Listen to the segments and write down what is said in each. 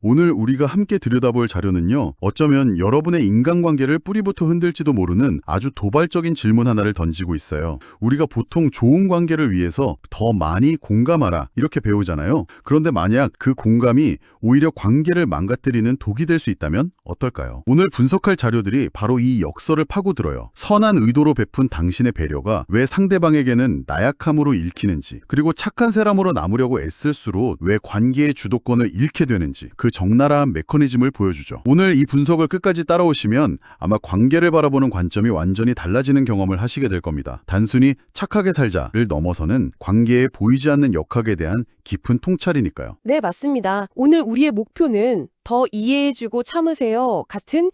오늘 우리가 함께 들여다볼 자료는요, 어쩌면 여러분의 인간관계를 뿌리부터 흔들지도 모르는 아주 도발적인 질문 하나를 던지고 있어요. 우리가 보통 좋은 관계를 위해서 더 많이 공감하라 이렇게 배우잖아요. 그런데 만약 그 공감이 오히려 관계를 망가뜨리는 독이 될 수 있다면 어떨까요? 오늘 분석할 자료들이 바로 이 역설을 파고들어요. 선한 의도로 베푼 당신의 배려가 왜 상대방에게는 나약함으로 읽히는지, 그리고 착한 사람으로 남으려고 애쓸수록 왜 관계의 주도권을 잃게 되는지, 그 적나라한 메커니즘을 보여주죠. 오늘 이 분석을 끝까지 따라오시면 아마 관계를 바라보는 관점이 완전히 달라지는 경험을 하시게 될 겁니다. 단순히 착하게 살자를 넘어서는 관계에 보이지 않는 역학에 대한 깊은 통찰이니까요. 네, 맞습니다. 오늘 우리의 목표는 더 이해해주고 참으세요 같은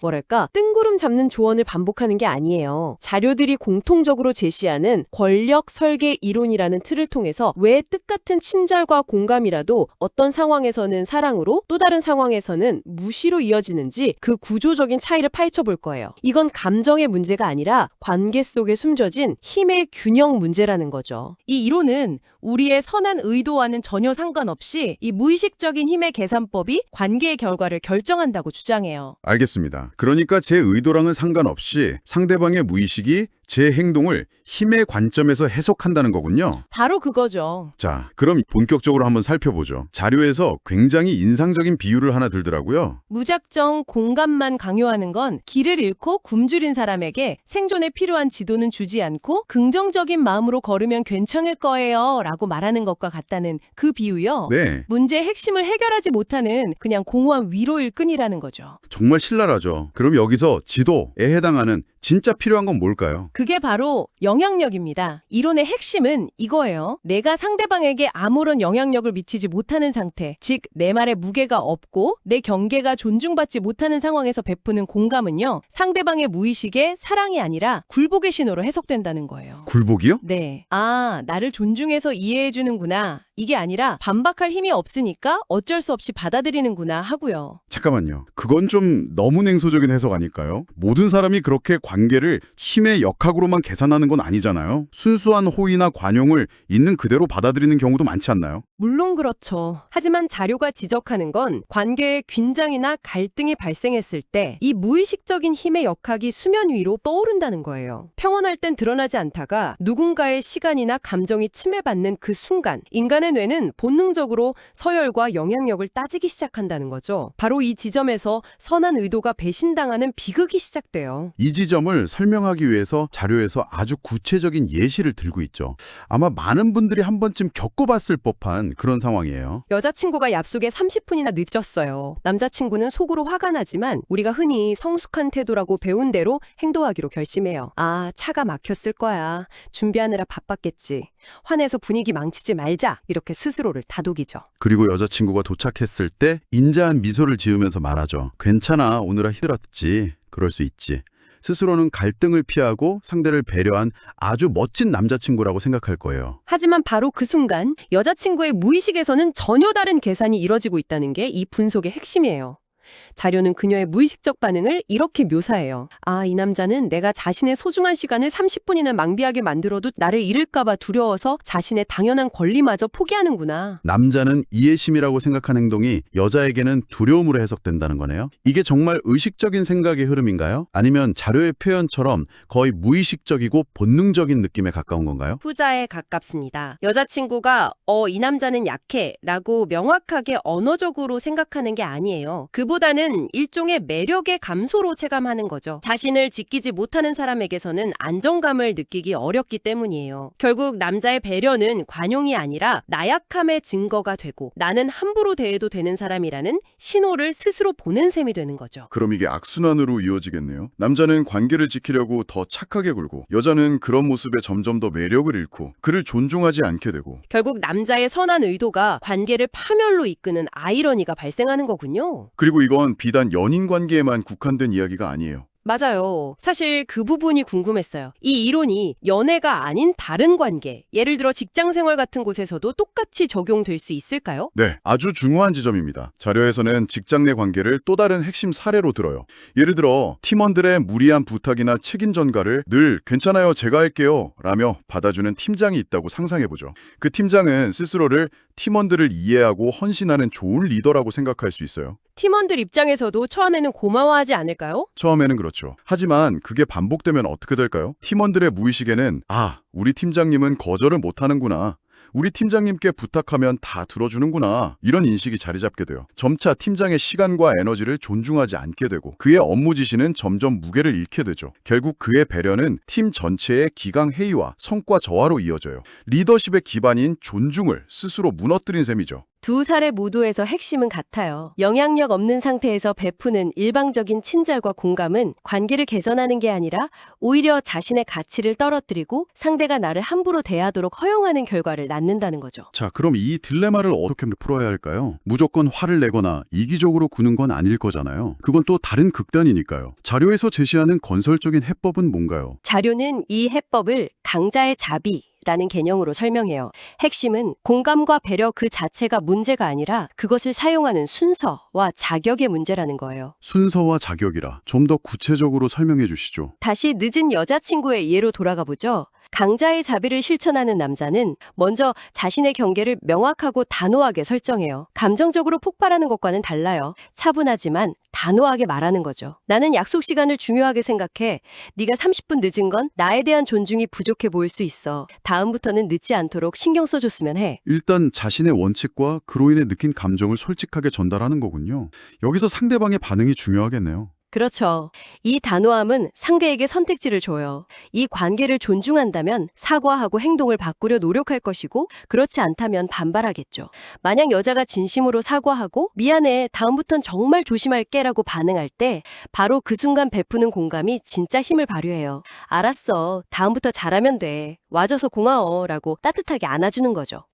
뜬구름 잡는 조언을 반복하는 게 아니에요. 자료들이 공통적으로 제시하는 권력 설계 이론이라는 틀을 통해서 왜 뜻같은 친절과 공감이라도 어떤 상황에서는 사랑으로 또 다른 상황에서는 무시로 이어지는지 그 구조적인 차이를 파헤쳐 볼 거예요. 이건 감정의 문제가 아니라 관계 속에 숨겨진 힘의 균형 문제라는 거죠. 이 이론은 우리의 선한 의도와는 전혀 상관없이 이 무의식적인 힘의 계산법이 관계의 결과를 결정한다고 주장해요. 알겠습니다. 그러니까 제 의도랑은 상관없이 상대방의 무의식이 제 행동을 힘의 관점에서 해석한다는 거군요. 바로 그거죠. 자, 그럼 본격적으로 한번 살펴보죠. 자료에서 굉장히 인상적인 비유를 하나 들더라고요. 무작정 공감만 강요하는 건 길을 잃고 굶주린 사람에게 생존에 필요한 지도는 주지 않고 긍정적인 마음으로 걸으면 괜찮을 거예요 라고 말하는 것과 같다는 그 비유요. 네, 문제의 핵심을 해결하지 못하는 그냥 공허한 위로일 뿐이라는 거죠. 정말 신랄하죠. 그럼 여기서 지도에 해당하는 진짜 필요한 건 뭘까요? 그게 바로 영향력입니다. 이론의 핵심은 이거예요. 내가 상대방에게 아무런 영향력을 미치지 못하는 상태, 즉 내 말에 무게가 없고 내 경계가 존중받지 못하는 상황에서 베푸는 공감은요, 상대방의 무의식에 사랑이 아니라 굴복의 신호로 해석된다는 거예요. 굴복이요? 네. 아, 나를 존중해서 이해해주는구나. 이게 아니라 반박할 힘이 없으니까 어쩔 수 없이 받아들이는구나 하고요. 잠깐만요. 그건 좀 너무 냉소적인 해석 아닐까요? 모든 사람이 그렇게 관계를 힘의 역학으로만 계산하는 건 아니잖아요. 순수한 호의나 관용을 있는 그대로 받아들이는 경우도 많지 않나요? 물론 그렇죠. 하지만 자료가 지적하는 건 관계의 긴장이나 갈등이 발생했을 때 이 무의식적인 힘의 역학이 수면 위로 떠오른다는 거예요. 평온할 땐 드러나지 않다가 누군가의 시간이나 감정이 침해받는 그 순간 인간의 뇌는 본능적으로 서열과 영향력을 따지기 시작한다는 거죠. 바로 이 지점에서 선한 의도가 배신당하는 비극이 시작돼요. 이 지점을 설명하기 위해서 자료에서 아주 구체적인 예시를 들고 있죠. 아마 많은 분들이 한 번쯤 겪어봤을 법한 그런 상황이에요. 여자친구가 약속에 30분이나 늦었어요. 남자친구는 속으로 화가 나지만 우리가 흔히 성숙한 태도라고 배운 대로 행동하기로 결심해요. 아, 차가 막혔을 거야. 준비하느라 바빴겠지. 화내서 분위기 망치지 말자. 이렇게 스스로를 다독이죠. 그리고 여자친구가 도착했을 때 인자한 미소를 지으면서 말하죠. 괜찮아, 오늘아 힘들었지. 그럴 수 있지. 스스로는 갈등을 피하고 상대를 배려한 아주 멋진 남자친구라고 생각할 거예요. 하지만 바로 그 순간 여자친구의 무의식에서는 전혀 다른 계산이 이뤄지고 있다는 게 이 분석의 핵심이에요. 자료는 그녀의 무의식적 반응을 이렇게 묘사해요. 아, 이 남자는 내가 자신의 소중한 시간을 30분이나 낭비하게 만들어도 나를 잃을까봐 두려워서 자신의 당연한 권리마저 포기하는구나. 남자는 이해심이라고 생각한 행동이 여자에게는 두려움으로 해석된다는 거네요. 이게 정말 의식적인 생각의 흐름인가요? 아니면 자료의 표현처럼 거의 무의식적이고 본능적인 느낌에 가까운 건가요? 후자에 가깝습니다. 여자친구가 이 남자는 약해 라고 명확하게 언어적으로 생각하는 게 아니에요. 그보다는 일종의 매력의 감소로 체감하는 거죠. 자신을 지키지 못하는 사람에게서는 안정감을 느끼기 어렵기 때문이에요. 결국 남자의 배려는 관용이 아니라 나약함의 증거가 되고 나는 함부로 대해도 되는 사람이라는 신호를 스스로 보낸 셈이 되는 거죠. 그럼 이게 악순환으로 이어지겠네요. 남자는 관계를 지키려고 더 착하게 굴고 여자는 그런 모습에 점점 더 매력을 잃고 그를 존중하지 않게 되고 결국 남자의 선한 의도가 관계를 파멸로 이끄는 아이러니가 발생하는 거군요. 그리고 이건 비단 연인 관계에만 국한된 이야기가 아니에요. 맞아요. 사실 그 부분이 궁금했어요. 이 이론이 연애가 아닌 다른 관계, 예를 들어 직장 생활 같은 곳에서도 똑같이 적용될 수 있을까요? 네, 아주 중요한 지점입니다. 자료에서는 직장 내 관계를 또 다른 핵심 사례로 들어요. 예를 들어 팀원들의 무리한 부탁이나 책임 전가를 늘 괜찮아요, 제가 할게요 라며 받아주는 팀장이 있다고 상상해보죠. 그 팀장은 스스로를 팀원들을 이해하고 헌신하는 좋은 리더라고 생각할 수 있어요. 팀원들 입장에서도 처음에는 고마워하지 않을까요? 처음에는 그렇죠. 하지만 그게 반복되면 어떻게 될까요? 팀원들의 무의식에는 우리 팀장님은 거절을 못하는구나. 우리 팀장님께 부탁하면 다 들어주는구나. 이런 인식이 자리 잡게 돼요. 점차 팀장의 시간과 에너지를 존중하지 않게 되고 그의 업무 지시는 점점 무게를 잃게 되죠. 결국 그의 배려는 팀 전체의 기강 회의와 성과 저하로 이어져요. 리더십의 기반인 존중을 스스로 무너뜨린 셈이죠. 두 사례 모두에서 핵심은 같아요. 영향력 없는 상태에서 베푸는 일방적인 친절과 공감은 관계를 개선하는 게 아니라 오히려 자신의 가치를 떨어뜨리고 상대가 나를 함부로 대하도록 허용하는 결과를 낳는다는 거죠. 자, 그럼 이 딜레마를 어떻게 풀어야 할까요? 무조건 화를 내거나 이기적으로 구는 건 아닐 거잖아요. 그건 또 다른 극단이니까요. 자료에서 제시하는 건설적인 해법은 뭔가요? 자료는 이 해법을 강자의 자비 라는 개념으로 설명해요. 핵심은 공감과 배려 그 자체가 문제가 아니라 그것을 사용하는 순서와 자격의 문제라는 거예요. 순서와 자격이라 좀 더 구체적으로 설명해 주시죠. 다시 늦은 여자친구의 예로 돌아가 보죠. 강자의 자비를 실천하는 남자는 먼저 자신의 경계를 명확하고 단호하게 설정해요. 감정적으로 폭발하는 것과는 달라요. 차분하지만 단호하게 말하는 거죠. 나는 약속 시간을 중요하게 생각해. 네가 30분 늦은 건 나에 대한 존중이 부족해 보일 수 있어. 다음부터는 늦지 않도록 신경 써줬으면 해. 일단 자신의 원칙과 그로 인해 느낀 감정을 솔직하게 전달하는 거군요. 여기서 상대방의 반응이 중요하겠네요. 그렇죠. 이 단호함은 상대에게 선택지를 줘요. 이 관계를 존중한다면 사과하고 행동을 바꾸려 노력할 것이고 그렇지 않다면 반발하겠죠. 만약 여자가 진심으로 사과하고 미안해, 다음부턴 정말 조심할게 라고 반응할 때 바로 그 순간 베푸는 공감이 진짜 힘을 발휘해요. 알았어, 다음부터 잘하면 돼. 와줘서 고마워 라고 따뜻하게 안아주는 거죠.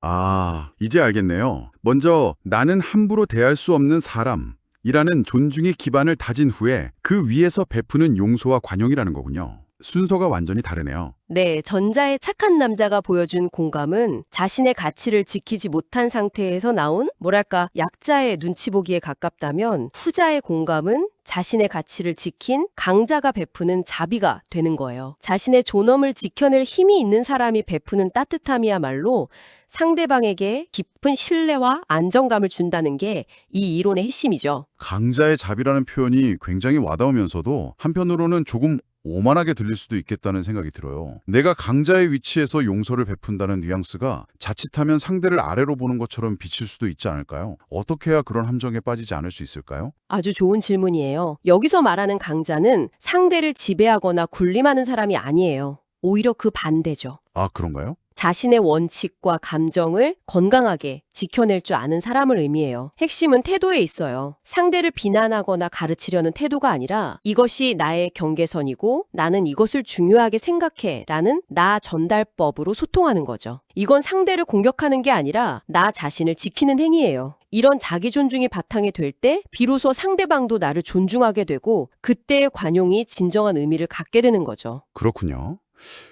이제 알겠네요. 먼저 나는 함부로 대할 수 없는 사람 이라는 존중의 기반을 다진 후에 그 위에서 베푸는 용서와 관용이라는 거군요. 순서가 완전히 다르네요. 네, 전자의 착한 남자가 보여준 공감은 자신의 가치를 지키지 못한 상태에서 나온 약자의 눈치 보기에 가깝다면 후자의 공감은 자신의 가치를 지킨 강자가 베푸는 자비가 되는 거예요. 자신의 존엄을 지켜낼 힘이 있는 사람이 베푸는 따뜻함이야말로 상대방에게 깊은 신뢰와 안정감을 준다는 게 이 이론의 핵심이죠. 강자의 자비라는 표현이 굉장히 와닿으면서도 한편으로는 조금 오만하게 들릴 수도 있겠다는 생각이 들어요. 내가 강자의 위치에서 용서를 베푼다는 뉘앙스가 자칫하면 상대를 아래로 보는 것처럼 비칠 수도 있지 않을까요? 어떻게 해야 그런 함정에 빠지지 않을 수 있을까요? 아주 좋은 질문이에요. 여기서 말하는 강자는 상대를 지배하거나 군림하는 사람이 아니에요. 오히려 그 반대죠. 그런가요? 자신의 원칙과 감정을 건강하게 지켜낼 줄 아는 사람을 의미해요. 핵심은 태도에 있어요. 상대를 비난하거나 가르치려는 태도가 아니라 이것이 나의 경계선이고 나는 이것을 중요하게 생각해 라는 나 전달법으로 소통하는 거죠. 이건 상대를 공격하는 게 아니라 나 자신을 지키는 행위예요. 이런 자기 존중이 바탕이 될 때 비로소 상대방도 나를 존중하게 되고 그때의 관용이 진정한 의미를 갖게 되는 거죠. 그렇군요.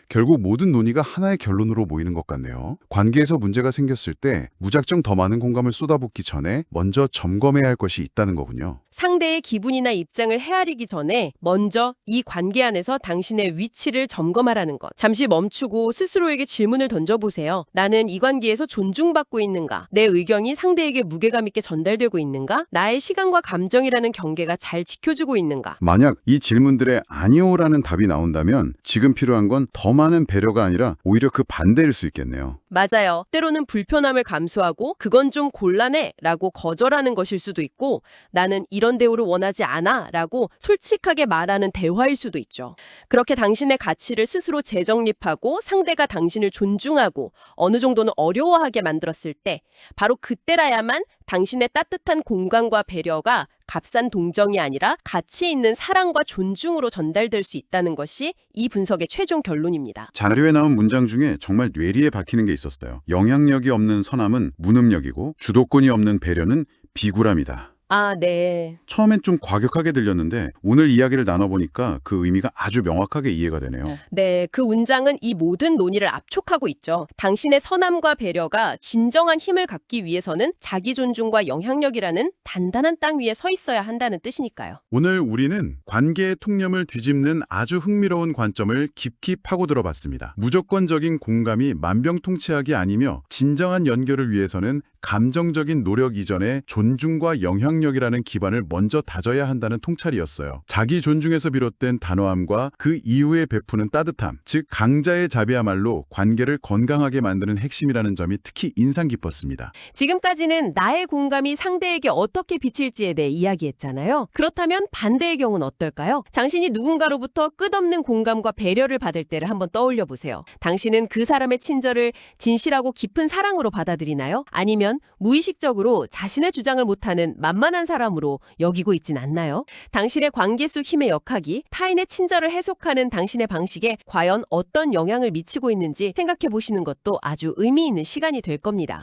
결국 모든 논의가 하나의 결론으로 모이는 것 같네요. 관계에서 문제가 생겼을 때 무작정 더 많은 공감을 쏟아붓기 전에 먼저 점검해야 할 것이 있다는 거군요. 상대의 기분이나 입장을 헤아리기 전에 먼저 이 관계 안에서 당신의 위치를 점검하라는 것. 잠시 멈추고 스스로에게 질문을 던져보세요. 나는 이 관계에서 존중받고 있는가? 내 의견이 상대에게 무게감 있게 전달되고 있는가? 나의 시간과 감정이라는 경계가 잘 지켜지고 있는가? 만약 이 질문들에 아니오라는 답이 나온다면 지금 필요한 건 더 많은 배려가 아니라 오히려 그 반대일 수 있겠네요. 맞아요. 때로는 불편함을 감수하고 그건 좀 곤란해 라고 거절하는 것일 수도 있고 나는 이런 대우를 원하지 않아 라고 솔직하게 말하는 대화일 수도 있죠. 그렇게 당신의 가치를 스스로 재정립하고 상대가 당신을 존중하고 어느 정도는 어려워하게 만들었을 때 바로 그때라야만 당신의 따뜻한 공감과 배려가 값싼 동정이 아니라 가치 있는 사랑과 존중으로 전달될 수 있다는 것이 이 분석의 최종 결론입니다. 자료에 나온 문장 중에 정말 뇌리에 박히는 게 있었어요. 영향력이 없는 선함은 무능력이고 주도권이 없는 배려는 비굴함이다. 네. 처음엔 좀 과격하게 들렸는데 오늘 이야기를 나눠보니까 그 의미가 아주 명확하게 이해가 되네요. 네, 그 문장은 이 모든 논의를 압축하고 있죠. 당신의 선함과 배려가 진정한 힘을 갖기 위해서는 자기 존중과 영향력이라는 단단한 땅 위에 서 있어야 한다는 뜻이니까요. 오늘 우리는 관계의 통념을 뒤집는 아주 흥미로운 관점을 깊이 파고들어봤습니다. 무조건적인 공감이 만병통치약이 아니며 진정한 연결을 위해서는 감정적인 노력 이전에 존중과 영향력 영향력이라는 기반을 먼저 다져야 한다는 통찰이었어요. 자기 존중에서 비롯된 단호함과 그 이후에 베푸는 따뜻함, 즉 강자의 자비야말로 관계를 건강하게 만드는 핵심이라는 점이 특히 인상 깊었습니다. 지금까지는 나의 공감이 상대에게 어떻게 비칠지에 대해 이야기했잖아요. 그렇다면 반대의 경우는 어떨까요? 당신이 누군가로부터 끝없는 공감과 배려를 받을 때를 한번 떠올려 보세요. 당신은 그 사람의 친절을 진실하고 깊은 사랑으로 받아들이나요? 아니면 무의식적으로 자신의 주장을 못하는 만만한 사람으로 여기고 있진 않나요? 당신의 관계 속 힘의 역학이 타인의 친절을 해석하는 당신의 방식에 과연 어떤 영향을 미치고 있는지 생각해 보시는 것도 아주 의미 있는 시간이 될 겁니다.